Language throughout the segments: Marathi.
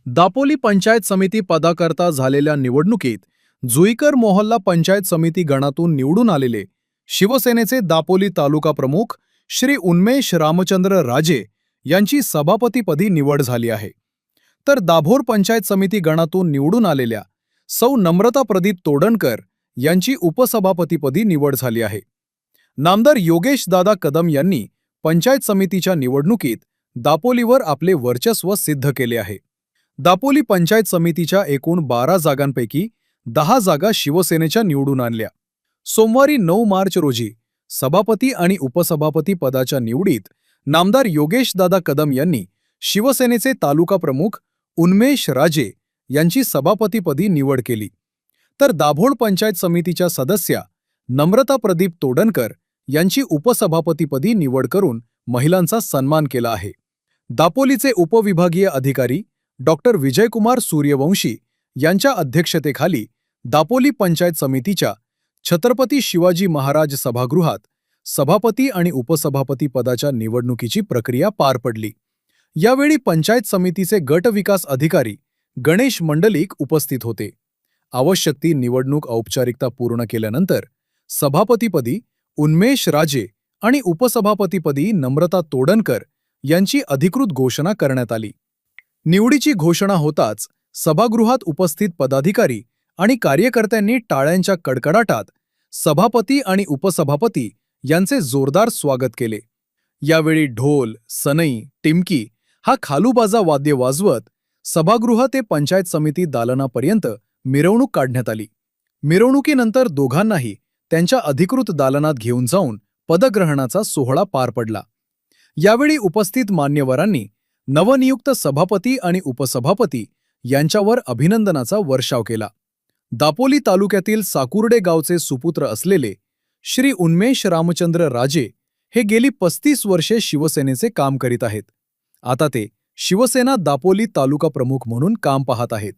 दापोली पंचायत समिती पदाकरता झालेल्या निवडणुकीत जुईकर मोहल्ला पंचायत समिती गणातून निवडून आलेले शिवसेनेचे दापोली तालुका प्रमुख श्री उन्मेष रामचंद्र राजे यांची सभापतीपदी निवड झाली आहे. तर दाभोर पंचायत समिती गणातून निवडून आलेल्या सौ नम्रता प्रदीप तोडणकर यांची उपसभापतीपदी निवड झाली आहे. नामदार योगेश दादा कदम यांनी पंचायत समितीच्या निवडणुकीत दापोलीवर आपले वर्चस्व सिद्ध केले आहे. दापोली पंचायत समितीच्या एकूण 12 जागांपैकी 10 जागा शिवसेनेच्या निवडून आणल्या. सोमवारी 9 मार्च रोजी सभापती आणि उपसभापती पदाच्या निवडीत नामदार योगेश दादा कदम यांनी शिवसेनेचे तालुका प्रमुख उन्मेष राजे यांची सभापतीपदी निवड केली. तर दाभोळ पंचायत समितीच्या सदस्या नम्रता प्रदीप तोडणकर यांची उपसभापतीपदी निवड करून महिलांचा सन्मान केला आहे. दापोलीचे उपविभागीय अधिकारी डॉक्टर विजयकुमार सूर्यवंशी यांच्या अध्यक्षतेखाली दापोली पंचायत समितीच्या छत्रपती शिवाजी महाराज सभागृहात सभापती आणि उपसभापती पदाच्या निवडणुकीची प्रक्रिया पार पडली. यावेळी पंचायत समितीचे गट विकास अधिकारी गणेश मंडलिक उपस्थित होते. आवश्यक ती निवडणूक औपचारिकता पूर्ण केल्यानंतर सभापतीपदी उन्मेष राजे आणि उपसभापतीपदी नम्रता तोडणकर यांची अधिकृत घोषणा करण्यात आली. निवडीची घोषणा होताच सभागृहात उपस्थित पदाधिकारी आणि कार्यकर्त्यांनी टाळ्यांच्या कडकडाटात सभापती आणि उपसभापती यांचे जोरदार स्वागत केले. यावेळी ढोल, सनई, टिमकी हा खालूबाजा वाद्य वाजवत सभागृह ते पंचायत समिती दालनापर्यंत मिरवणूक काढण्यात आली. मिरवणुकीनंतर दोघांनाही त्यांच्या अधिकृत दालनात घेऊन जाऊन पदग्रहणाचा सोहळा पार पडला. यावेळी उपस्थित मान्यवरांनी नवनियुक्त सभापती आणि उपसभापती यांच्यावर अभिनंदनाचा वर्षाव केला. दापोली तालुक्यातील साकुर्डे गावचे सुपुत्र असलेले श्री उन्मेष रामचंद्र राजे हे गेली 35 वर्षे शिवसेनेचे काम करीत आहेत. आता ते शिवसेना दापोली तालुका प्रमुख म्हणून काम पाहत आहेत.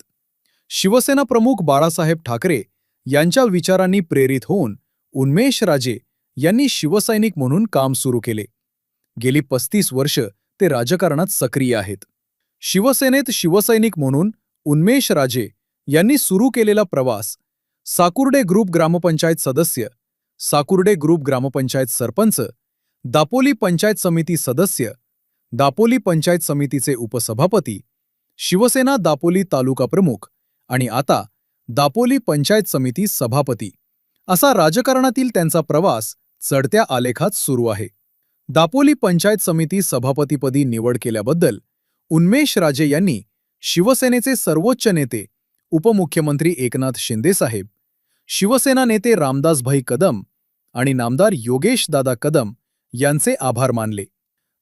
शिवसेना प्रमुख बाळासाहेब ठाकरे यांच्या विचारांनी प्रेरित होऊन उन्मेष राजे यांनी शिवसैनिक म्हणून काम सुरू केले. गेली 35 वर्ष ते राजकारणात सक्रिय आहेत. शिवसेनेत शिवसैनिक म्हणून उन्मेष राजे यांनी सुरू केलेला प्रवास साकुर्डे ग्रुप ग्रामपंचायत सदस्य, साकुर्डे ग्रुप ग्रामपंचायत सरपंच, दापोली पंचायत समिती सदस्य, दापोली पंचायत समितीचे उपसभापती, शिवसेना दापोली तालुका प्रमुख आणि आता दापोली पंचायत समिती सभापती असा राजकारणातील त्यांचा प्रवास चढत्या आलेखात सुरू आहे. दापोली पंचायत समिती सभापतीपदी निवड केल्याबद्दल उन्मेष राजे यांनी शिवसेनेचे सर्वोच्च नेते उपमुख्यमंत्री एकनाथ शिंदेसाहेब, शिवसेना नेते रामदासभाई कदम आणि नामदार योगेश दादा कदम यांचे आभार मानले.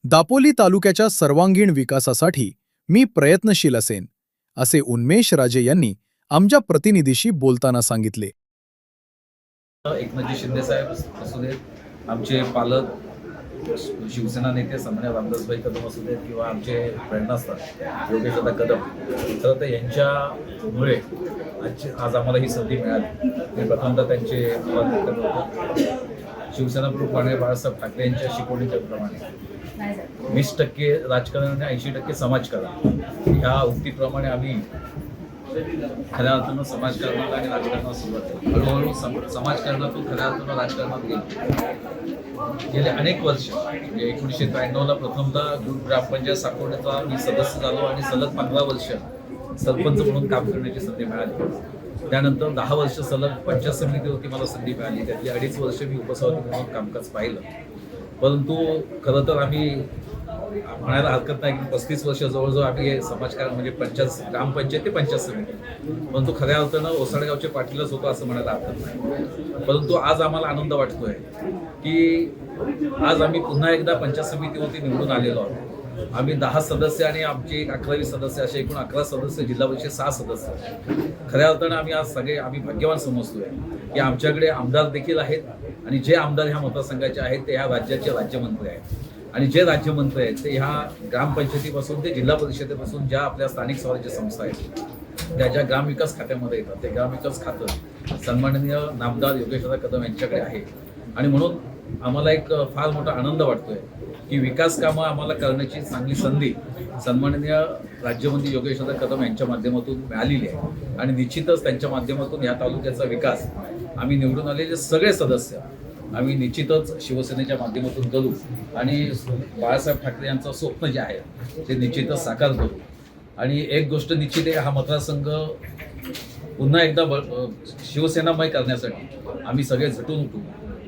दापोली तालुक्याच्या सर्वांगीण विकासासाठी मी प्रयत्नशील असेन, असे उन्मेष राजे यांनी आमच्या प्रतिनिधीशी बोलताना सांगितले. एकनाथजी शिंदेसाहेब असू देत, आमचे पालक शिवसेना नेते सन्माननीय रामदासभाई कदम असू देत किंवा आमचे प्रेरणास्थान योगेश दादा कदम, तर ते यांच्यामुळे आज आम्हाला ही संधी मिळाली. मी प्रथमतः त्यांचे आभार व्यक्त करतो. शिवसेना प्रमुख माननीय बाळासाहेब ठाकरे यांच्या शिकवणीप्रमाणे 20% राजकारण आणि 80% समाजकारण ह्या उक्तीप्रमाणे आम्ही खऱ्या अर्थानं समाजकारणाला आणि राजकारणाला सुरुवात केली. हळूहळू समाजकारणातून खऱ्या अर्थानं राजकारणात गेलो. गेले अनेक वर्ष म्हणजे 1993ला प्रथमतः ग्रुप ग्रामपंचायत साकोर्डेचा मी सदस्य झालो आणि सलग 15 वर्ष सरपंच म्हणून काम करण्याची संधी मिळाली. त्यानंतर 10 वर्ष सलग पंचायत समितीवरती मला संधी मिळाली. त्यातली 2.5 वर्ष मी उपसभापती म्हणून कामकाज पाहिलं. परंतु खरं तर आम्ही म्हणायला हरकत नाही की 35 वर्ष जवळजवळ आम्ही समाजकारण म्हणजे ग्रामपंचायत ते पंचायत समिती, परंतु खऱ्या अर्थानं ओसाडेगावचे पाटीलच होतो असं म्हणायला हरकत नाही. परंतु आज आम्हाला आनंद वाटतोय की आज आम्ही पुन्हा एकदा पंचायत समितीवरती निवडून आलेलो आहोत. आम्ही 10 सदस्य आणि आमचे एक 11वी सदस्य असे एकूण 11 सदस्य, जिल्हा परिषद 6 सदस्य. खऱ्या अर्थानं आम्ही आज सगळे भाग्यवान समजतोय की आमच्याकडे आमदार देखील आहेत आणि जे आमदार ह्या मतदारसंघाचे आहेत ते ह्या राज्याचे राज्यमंत्री आहेत आणि जे राज्यमंत्री आहेत ते ह्या ग्रामपंचायतीपासून ते जिल्हा परिषदेपासून ज्या आपल्या स्थानिक स्वराज्य संस्था आहेत त्या ज्या ग्रामविकास खात्यामध्ये येतात ते ग्रामविकास खातं सन्माननीय नामदार योगेश दादा कदम यांच्याकडे आहे. आणि म्हणून आम्हाला एक फार मोठा आनंद वाटतोय की विकास कामं आम्हाला करण्याची चांगली संधी सन्माननीय राज्यमंत्री योगेशदादा कदम यांच्या माध्यमातून मिळालेली आहे आणि निश्चितच त्यांच्या माध्यमातून या तालुक्याचा विकास आम्ही निवडून आलेले सगळे सदस्य आम्ही निश्चितच शिवसेनेच्या माध्यमातून करू आणि बाळासाहेब ठाकरे यांचं स्वप्न जे आहे ते निश्चितच साकार करू. आणि एक गोष्ट निश्चित आहे, हा मतदारसंघ पुन्हा एकदा शिवसेनामय करण्यासाठी आम्ही सगळे झटून उठू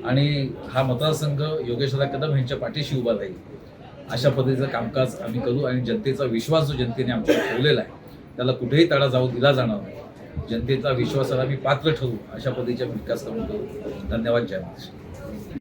आणि हा मतदारसंघ योगेशदादा कदम यांच्या पाठीशी उभा राहील अशा पद्धतीचं कामकाज आम्ही करू आणि जनतेचा विश्वास जो जनतेने आमच्यावर ठेवलेला आहे त्याला कुठेही तडा जाऊ दिला जाणार नाही. जनतेचा विश्वासाला आम्ही पात्र ठरू अशा पद्धतीच्या विकास करून करू. धन्यवाद. जय महाराष्ट्र.